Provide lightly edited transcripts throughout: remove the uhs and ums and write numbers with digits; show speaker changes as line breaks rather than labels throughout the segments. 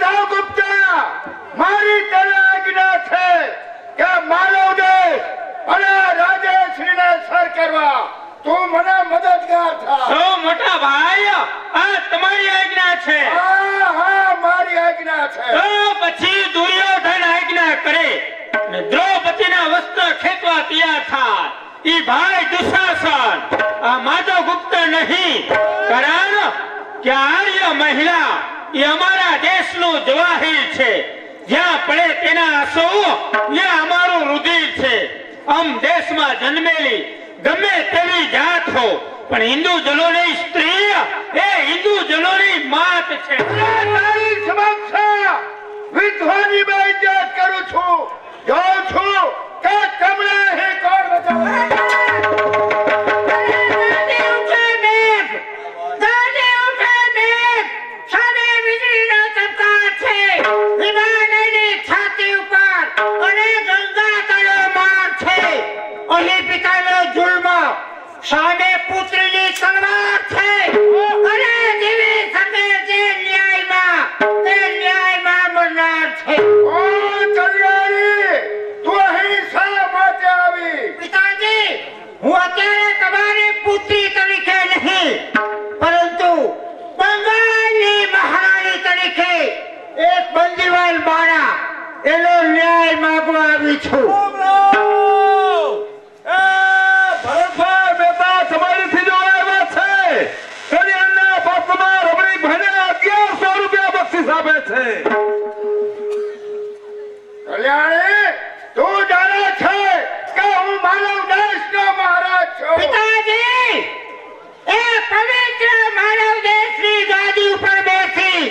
માધવગુપ્ત મારી તને આજ્ઞા છે કે માનવ દેશ અને રાજેશ્રીને સર કરવા તું મને મદદગાર થા.
સો મોટા ભાઈ આ તમારી આજ્ઞા છે.
હા મારી આજ્ઞા છે.
તો પછી દુર્યોધન આજ્ઞા કરે ને દ્રૌપદીના વસ્ત્ર ખેંચવા તૈયાર થાય. ઈ ભાઈ દુશાસન આ માધવગુપ્ત નહીં કારણ કે આર્ય મહિલા એ અમારા દેશનું જવાહીર છે. જ્યાં પડે તેના આંસુ એ અમારું રુધિર છે. આમ દેશમાં જન્મેલી ગમે તેવી જાત હો પણ હિન્દુ જનોની સ્ત્રી એ હિન્દુ જનોની માત છે.
તારી સમક્ષ વિદ્વાની બેઇજ્જત કરું છું. જોઉં છું કે તમને હે કોણ બચાવે.
સામે પુત્રીની તલવાર છે અને જેવી શકે છે ન્યાયમાં તે ન્યાયમાં મરનાર છે.
ઓ કલ્યાણી તું અહીં શા માટે આવી?
પિતાજી હું અત્યારે તમારી પુત્રી તરીકે નહીં પરંતુ બંગાળની મહારાણી તરીકે એક બંદીવાન બાળા એનો ન્યાય માંગવા આવી છું.
કલ્યાણી તું જાણે છે કે હું માનવ દેશનો મહારાજ છું.
પિતાજી એ પવિત્ર માનવ દેશની ગાદી ઉપર બેસી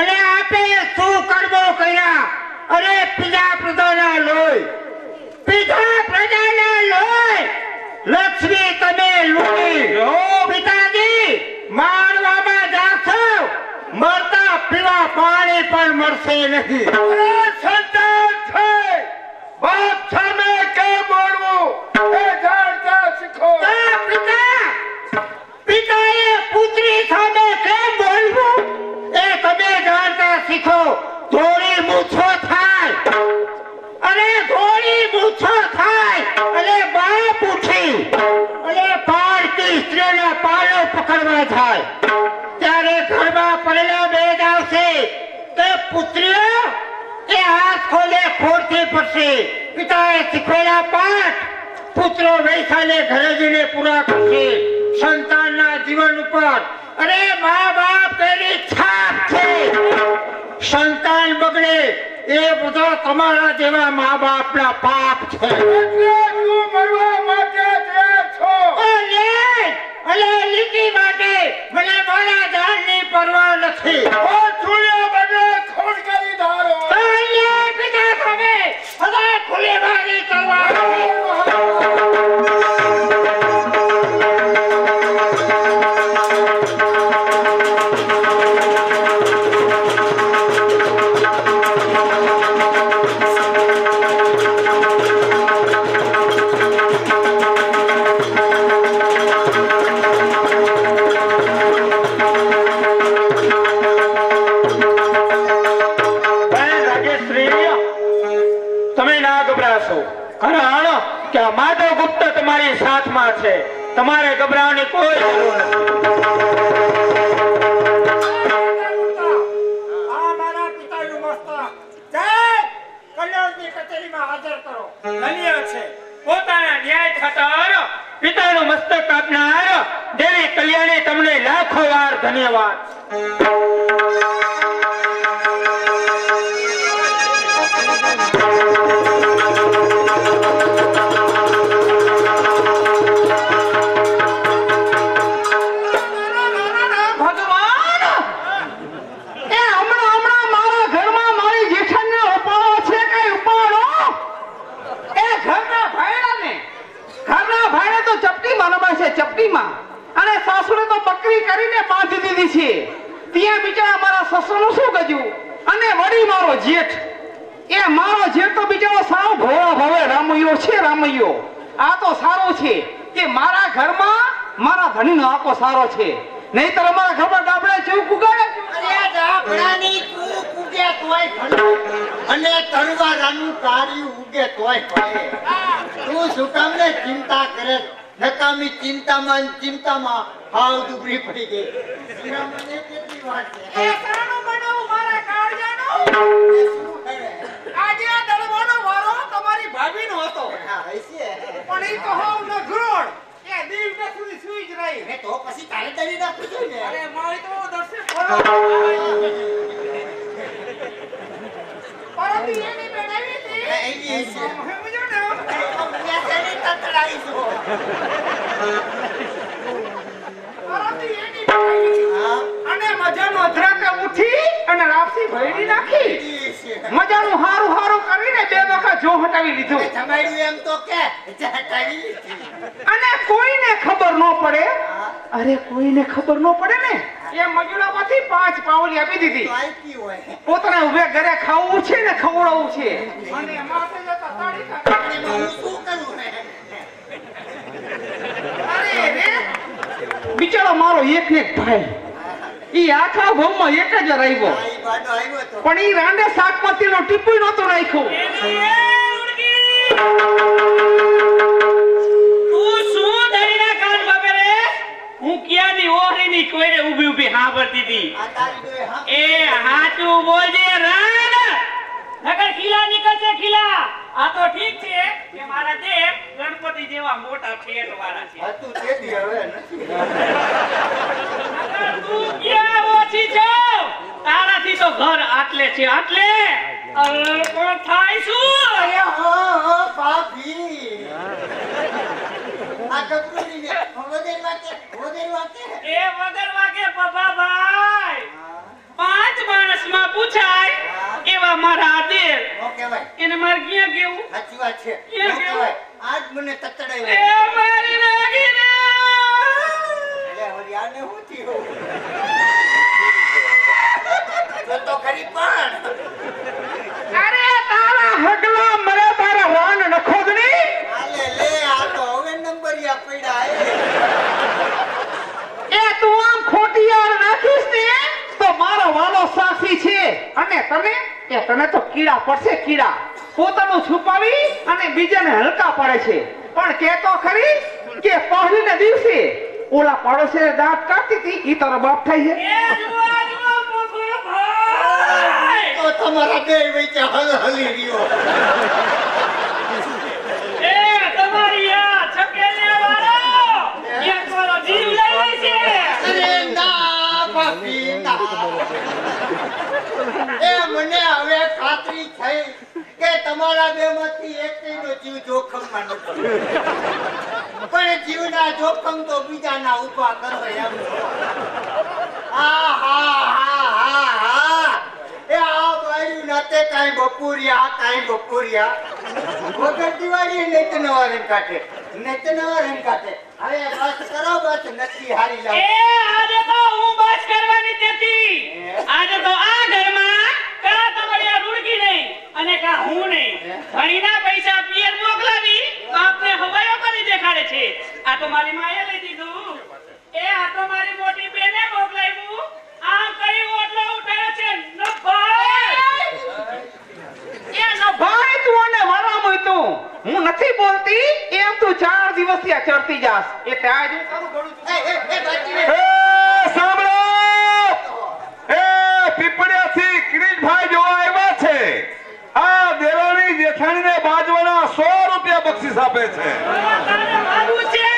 અને આપે શું કર્મો કર્યા અને પીધા પ્રજાના લોહી લક્ષ્મી તમે લૂંટી. પિતાજી મારવામાં જાશો મરતા પીવા પાણી પણ મળશે નહીં.
સંતાન છે બાપ સામે કેમ બોલવું એ જાણતા શીખો.
પિતાએ પુત્રી સામે કેમ બોલવું એ તમે જાણતા શીખો. થોડી મૂછો થાય અને બાપ ઉઠી અને પારકી સ્ત્રીના પાલો પકડવા થાય ત્યારે ઘરમાં પડેલા બેદ આવશે કે પુત્રીઓ એ હાથ ખોલે ખોરથી પડશે. પિતાએ શીખવેલા પાઠ પુત્રો વૈસાલે ઘરે જઈને પૂરા કરશે. સંતાનના જીવન ઉપર અરે મા બાપ એની છાપ છે. સંતાન બગડે એ બધા તમારા જેવા મા બાપના પાપ છે.
તું મરવા માટે તૈયાર છો.
અને લીટી માટે મને મારા જાનની પરવા નથી.
ખોડ કરી ધારો.
પિતા સામે સદા ખુલ્લેબાજી કરવાની.
માધવગુપ્ત તમારી સાથમાં છે. તમારે ગભરાવાની કોઈ જરૂર નથી.
આ મારા પિતાનું મસ્તક જય કલ્યાણની કચેરીમાં હાજર કરો.
ધન્ય છે પોતાના ન્યાય ખાતર પિતાનું મસ્તક કાપનાર દેવી કલ્યાણી તમને લાખો વાર ધન્યવાદ.
ચપટીમાં અને સાસુને તો બકરી કરીને બાંધી દીધી છે. ત્યાં બિચારા મારા સસરાનું શું ગજ્યું અને વળી મારો જેઠ તો બિચારો સાવ ભોળો ભવે રામૈયો છે. રામૈયો આ તો સારો છે કે મારા ઘરમાં મારા ધણીનો આકો સારો છે. નહીતર અમારા ઘરમાં ડાબડા જેવું કુગાડે.
અરે ડાબડાની તું કુગે અને તરવારાનું કાર્યું ઉગે તોય પડે. તું શું કામ ને ચિંતા કરે? નકામી ચિંતામાં હાવ દુબળી પડી ગઈ. મને કેટલી વાત છે.
એ સાનું બનાવું મારા કાળજાનું.
એ શું કરે?
આજે આ દળવાનો વારો તમારી ભાભીનો હતો.
હા, હશે.
પણ ઈ તો હાવ નઘરોડ. એ દિવસ સુધી સુઈ જ રહી.
એ તો પછી તારે દળી નાખવું જોઈએ ને.
અરે મારી તો દર્શન કરો. પરતી એની બેડાવી હતી.
એવી છે.
સમજો ને.
મેં તેની તતડાઈ છું.
પરતી એની બેડાવી હતી.
હા,
અને મજાનો અધરાકે ઉઠી અને રાપસી ભયડી નાખી.
એવી છે.
મજાનું હારું હારું કરીને બે વખત જો હટાવી લીધું.
એ જમાડ્યું એમ તો કે હટાવી લીધી.
અને કોઈને ખબર ન પડે. અરે કોઈને ખબર ન પડે ને એ મજૂરામાંથી 5 પાવલી આપી દીધી.
તો આઈપી હોય.
પોતાના ઉભે ઘરે ખાવું છે ને ખવડાવવું છે. અને માથે જતા તાળી કાઢી.
એમાં હું શું કરું ને?
અરે રે બિચારો મારો એક ને એક ભાઈ ઈ આખા ગામમાં એક જ આવ્યો.
આ ઈ બાડો આવ્યો તો.
પણ ઈ રાંડે શાકભાજી નો ટીપુય નહોતો રાખ્યો.
તું શું ધરીના કાન બાપે રે? હું ક્યાંની ઓહરીની કોઈને ઊભી ઊભી સાંભળતી હતી.
આ તારી ડોહે હા.
એ હાચું બોલજે રાણ. નગર ખીલા નીકળશે ખીલા. આ તો ઠીક છે કે મારા દેવ ગણપતિ જેવા મોટા પેટ વાળા છે.
હતું તે દી હવે નથી.
નગર તું ક્યાં ઓછી છો? તારાથી તો ઘર આટલે છે આટલે. અલ્પો થાય શું?
અરે હો ભાભી. આ ગપરુડીને વગર વાતે.
એ વગર વાગે પપ્પાભાઈ 5 માણસમાં પૂછાય એવા મારા દેવ.
નો કહેવાય.
એને મારે ક્યાં કેવું?
સાચી વાત છે.
ક્યાં
નો
કેવું?
કહેવાય. આજ મને
એ
તતડાયો.
મારી નાગીને.
અરે વળી આને શું થયું? જો તો ખરી પણ.
અરે તારા હગલા મરે તારા વાન નખોદણી.
આલે લે આ તો હવે નંબરિયા પડ્યા
એ તું આમ ખોટી યાર નાખીશ ને તો મારો વાલો સાસી છે. અને તને તો કીડા પડશે કીડા. પોતાનું છુપાવી અને બીજાને હલકા પડે છે. પણ કે તો ખરી કે પહેલીના દિવસે ઓલા પાડોશીને દાંત કાઢતી હતી ઈ તારો બાપ થાય છે.
એ જુઓ પપ્પાભાઈ.
તો તમારા બે વચ્ચે હલી રહ્યો.
એ તમારી આ છકેલે વાળો એક વાળો જીવ લઈ લે છે.
અરે ના ભાભી ના. એ મને હવે ખાતરી થઈ કે તમારા બેમાંથી એકનો જીવ જોખમમાં નથી. પણ જીવના જોખમ તો બીજાના ઊભા કરો એમ. હા હા હા હા હા. એ આ બાયું નાતે કાંઈ બપોરિયા વગર દિવાળી નેતનવા રંગ કાઢે. હવે બસ કરો બસ નથી હારી
એ
લાગે.
આજે તો હું બસ કરવાની નથી. આજે તો આ ઘરમાં કા તમારી આ રૂડકી નહીં અને કા હું નહીં. ઘણીના પૈસા પિયર મોકલાવી તો આપને હવાયો કરી દેખાડે છે. આ તો મારી માએ લઈ દીધું. એ આ તો મારી મોટી બેને મોકલાવ્યું. આમ કરી ઓટલો ઉઠાડ્યો છે ન ભાઈ.
એ ન ભાઈ તું અને વાલામય તું હું નથી બોલતી એમ તું 4 દિવસથી આ ચડતી જાસ. એટલે આજ હું તારું ઘણું છું.
એ બાજી
એ સાંભળો એ પીપળિયાથી કિરીટભાઈ જોવા આવ્યા છે. આ દેરાણી જેઠાણીને બાજવાના 100 રૂપિયા બક્ષિસ આપે છે.
તારે મારું છે.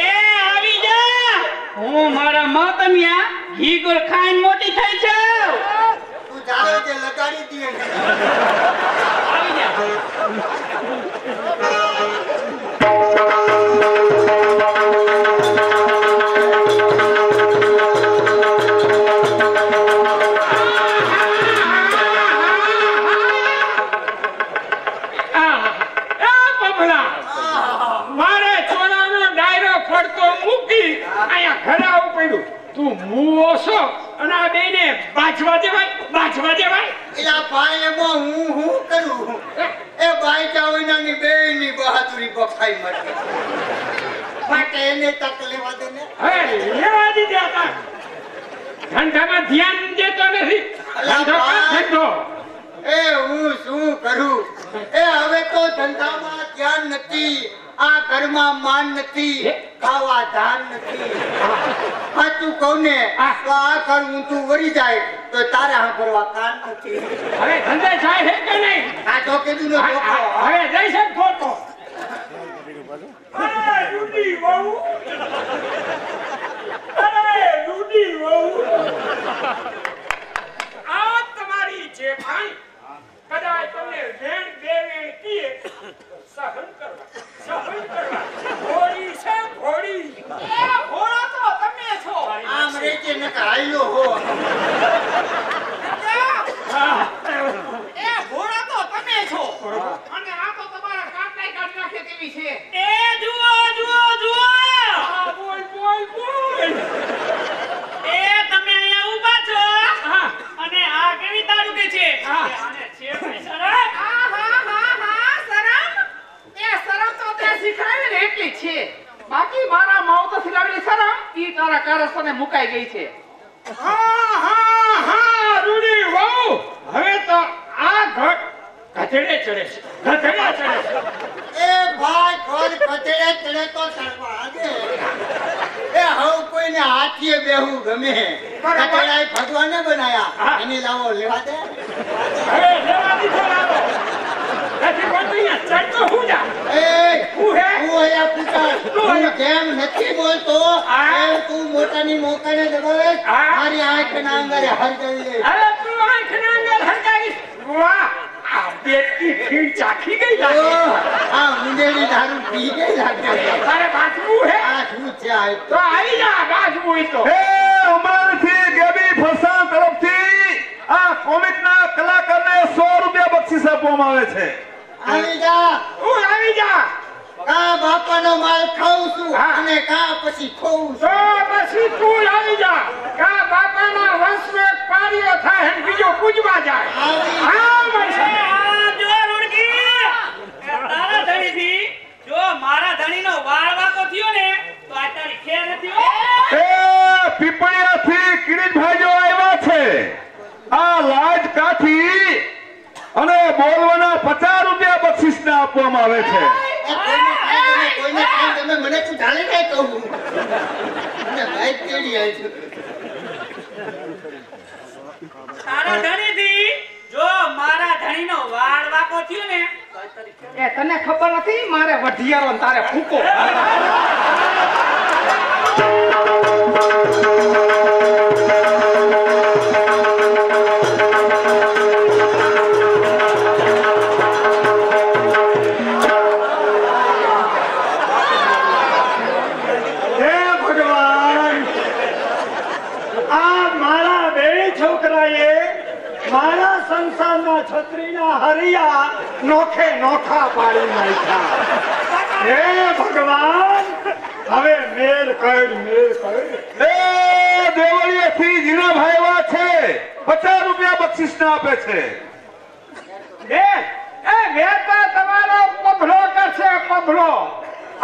એ આવી જા. હું મારા માતમિયા ઘી ગોળ ખાઈને મોટી થઈ છું.
તું જાણે જે લગાડી દીએ ને.
આવી જા.
મારે ચોરાનો ડાયરો ફરતો મૂકી અહીંયા ઘરે આવું પડ્યું. તું મુઓ છો અને આ બેને બાજવા દેવાય.
એલા ભાઈ એમાં હું કરું? એ ભાઈ ચાવનાની બેયની બહાદુરી બફાઈ માટે એને તક લેવા દે ને.
હવે લેવા દીધા હતા. ધંધામાં ધ્યાન દેતો નથી.
અલા ભાઈ
કાઢો.
એ હું શું કરું? એ હવે તો ધંધામાં ધ્યાન નથી, આ ઘરમાં માન નથી, ખાવા ધાન નથી. સાચું કહું ને તો આ ઘર ઊંધું વળી જાય તો તારે સાંભળવા કાન નથી.
હવે ધંધે જાય છે કે નહીં?
આ તો કીધું ને ધોકો.
હવે જઈ છે ખોટો. અરે રૂડી વહુ, અરે રૂડી વહુ, આ તમારી જેઠાણી કદાચ તમને વેણ દેવે કીએ સહન કરવા ઘોડી છે ઘોડી. એ ઘોડો તો તમે છો.
આમ રેજે ને હાલ્યો હો.
એ ઘોડા તો તમે છો અને આ તો તમારા કાટલાય કાઢી નાખે તેવી છે.
એ જુઓ જુઓ જુઓ. હા બોલ બોલ બોલ.
એ તમે અહીંયા ઊભા છો અને આ કેવી તાળુકે છે? આને છે ભાઈ શરમ?
હા શરમ. એ શરમ તો તે શીખડાવી ને એટલી જ છે. બાકી મારા માવ તો શીખડાવેલી શરમ ઈ તારા કારસ્થાને મુકાઈ ગઈ છે.
હા રૂડી વહુ, હવે તો આ ગધેડે ચડે છે, ગધેડે ચડે છે.
એ ભાઈ ઘર કચેડે ચડે તો ચડવા દે. એ હવે કોઈને હાથીએ બેહવું ગમે. કચેડાએ ભગવાને બનાયા, એને લાવો લેવા દે.
હવે લેવા દીધો લાવો. નથી બોલતો અહીંયા ચડતો હું જા.
એ
હું હે?
હું અહીંયા પૂછા. તું જેમ નથી બોલતો એમ તું મોટાની મોકાને દબાવે. મારી આંખ ના અંગારે હરગાવી લે.
અરે તું આંખના અંદર હરગાવીશ. વાહ, આ બેટકી ફીણ ચાખી ગઈ લાગે.
આ મુંડેડી દારૂ પી ગઈ લાગે.
તારે બાથરૂમ હે?
આ શું છે આ?
તો આવી જા બાજુ હોય તો.
એ અમરથી ગેબી ફરસાણ તરફથી આ કોમિકના કલાકારને 100 રૂપિયા બક્ષિસ આપવામાં આવે છે.
આવી જા.
હું આવી જા.
કા બાપાનો માલ ખાઉં છું
હા.
અને કા પછી ખોઉં
તો
છું.
પછી તું આવી જા. કા બાપાના વંશનો એક પારિયો થાય ને બીજો પૂજવા જાય.
આવી.
હા મારી
એ આ જો રૂડકી, એ તારા ધણીથી જો મારા ધણીનો વાળ વાકો થયો ને તો આ તારી ખેર નથી હો.
એ પીપળિયાથી કિરીટભાઈ જો આવ્યા છે. આ લાજ કાઠી અને બોલવાના 50 રૂપિયા બક્ષિસને આપવામાં આવે છે.
એ કોઈને કાંઈ ગમે, મને તું ઢાળી નહીં કહું. મને ભાઈ તેડી આવી છે.
તારા ધણીથી જો મારા ધણીનો વાળ વાકો થયો ને તો આ તારી ખેર.
એ તને ખબર નથી મારે વઢિયારો ને તારે ફૂકો.
હે ભગવાન, આ મારા બે છોકરાએ મારા સંસારના છત્રીના હરિયા નોખે નોખા પાડી નાખ્યા. હે ભગવાન, હવે મેલ કર, મેલ કર.
એ દેવળિયાથી જીણાભાઈ આવ્યા છે. 50 રૂપિયા બક્ષિસને આપે છે.
એ વેતા તમારો પગલો કરશે, પગલો.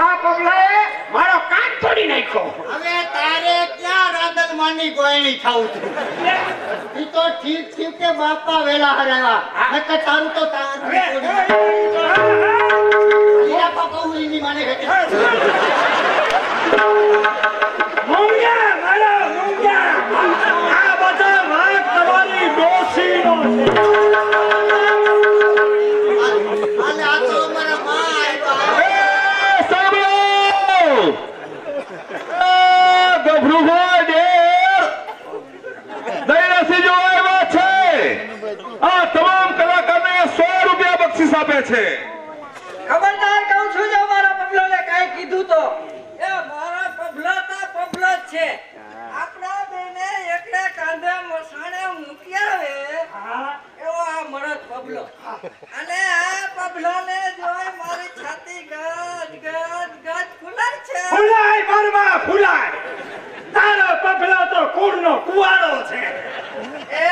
આ પગલાએ મારો કાન તોડી નાખ્યો.
હવે તારે ક્યાં રાંદલમાની ગોયણી ખાવું છું? ઈ તો ઠીક ઠીક કે બાપા વેલા હરાવ્યા. નકર તારું તો તારું બાપા કહું એની માને ઘટે.
મૂંગ્યા, મારા મૂંગ્યા. આ બધા વાંક તમારી ડોશીનો છે.
અને આ તો અમારા માં આવ્યા.
એ સાંભળો! એ ગભરુભાઈ ડેર દૈરાસી જો આવ્યા છે. આ તમામ કલાકારને 100 રૂપિયા બક્ષિસ આપે છે.
ખબરદાર કહું છું, જો મારા પબલોને કાંઈ કીધું તો એ મારા પબલો તો પબલો જ છે. આપણા બેને એકલે કાંધે મસાણે મૂકી આવે એવો આ મળદ પબલો. અને આ પબલોને જોઈ મારી છાતી ગજ ગજ ગજ ફૂલાય છે.
ફૂલાય બરવા ફૂલાય. તારો પગલો તો કુળનો કુવાડો છે.
એ